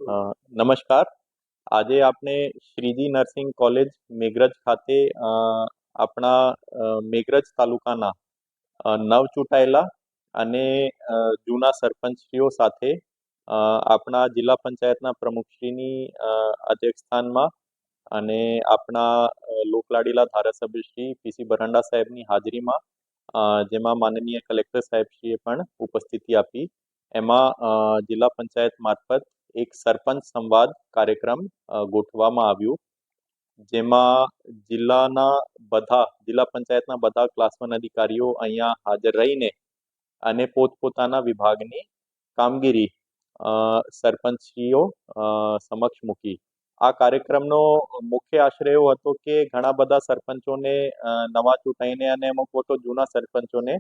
નમસ્કાર. આજે આપણે શ્રીજી નર્સિંગ કોલેજ મેઘરજ ખાતે આપણા મેઘરજ તાલુકાના નવ ચૂંટાયેલા અને જૂના સરપંચશ્રીઓ સાથે આપણા જિલ્લા પંચાયતના પ્રમુખશ્રીની અધ્યક્ષસ્થાનમાં અને આપણા લોકલાડીલા ધારાસભ્ય શ્રી પીસી બરંડા સાહેબની હાજરીમાં જેમાં માનનીય કલેક્ટર સાહેબશ્રીએ પણ ઉપસ્થિતિ આપી. એમાં જિલ્લા પંચાયત મારફત એક સરપંચ સંવાદ કાર્યક્રમ ગોઠવવામાં આવ્યું, જેમાં જિલ્લા પંચાયતના બધા ક્લાસ 1 અધિકારીઓ અહીંયા હાજર રહીને અને પોતપોતાના વિભાગની કામગીરી સરપંચશ્રીઓ સમક્ષ મૂકી. આ કાર્યક્રમનો મુખ્ય આશય એવો હતો કે ઘણા બધા સરપંચોને નવા ચૂંટાઈને અને અમુક વખત જૂના સરપંચોને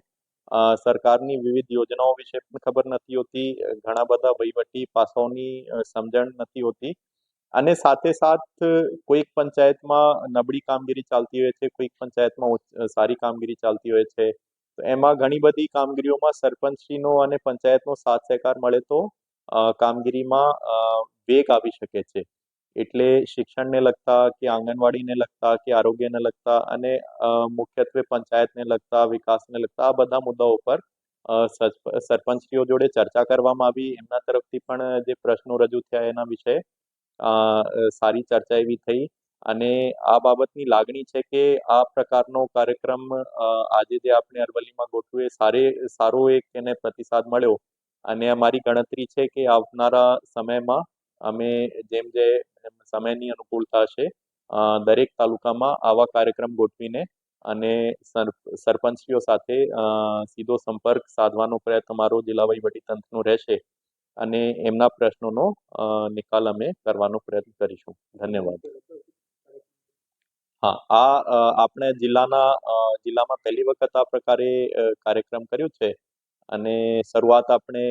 સરકારની વિવિધ યોજનાઓ વિશે પણ ખબર નથી હોતી, ઘણા બધા વહીવટી પાસાઓની સમજણ નથી હોતી અને સાથે સાથ કોઈક પંચાયતમાં નબળી કામગીરી ચાલતી હોય છે, કોઈક પંચાયતમાં સારી કામગીરી ચાલતી હોય છે. તો એમાં ઘણી બધી કામગીરીઓમાં સરપંચશ્રીનો અને પંચાયતનો સાથ સહકાર મળે તો કામગીરીમાં વેગ આવી શકે છે. એટલે શિક્ષણને લગતા કે આંગણવાડીને લગતા કે આરોગ્યને લગતા અને મુખ્યત્વે પંચાયતને લગતા વિકાસને લગતા આ બધા મુદ્દાઓ પર સરપંચશ્રીઓ જોડે ચર્ચા કરવામાં આવી. એમના તરફથી પણ જે પ્રશ્નો રજૂ થયા એના વિશે સારી ચર્ચા એવી થઈ અને આ બાબતની લાગણી છે કે આ પ્રકારનો કાર્યક્રમ આજે જે આપણે અરવલ્લીમાં ગોઠવ્યો સારો એક એને પ્રતિસાદ મળ્યો અને અમારી ગણતરી છે કે આવનારા સમયમાં અમે જેમ સમયની અનુકૂળતા છે દરેક તાલુકામાં આવા કાર્યક્રમ ગોઠવીને અને સરપંચશ્રીઓ સાથે સીધો સંપર્ક સાધવાનો પ્રયત્ન અમારો જિલ્લા વહીવટી તંત્રનો રહેશે અને એમના પ્રશ્નોનો નિકાલ અમે કરવાનો પ્રયત્ન કરીશું. ધન્યવાદ. હા, આપણે જિલ્લામાં પહેલી વખત આ પ્રકારે કાર્યક્રમ કર્યું છે અને શરૂઆત આપણે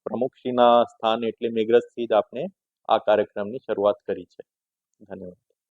પ્રમુખશ્રીના સ્થાન એટલે મેઘરજથી જ આપણે આ કાર્યક્રમની શરૂઆત કરી છે. ધન્યવાદ.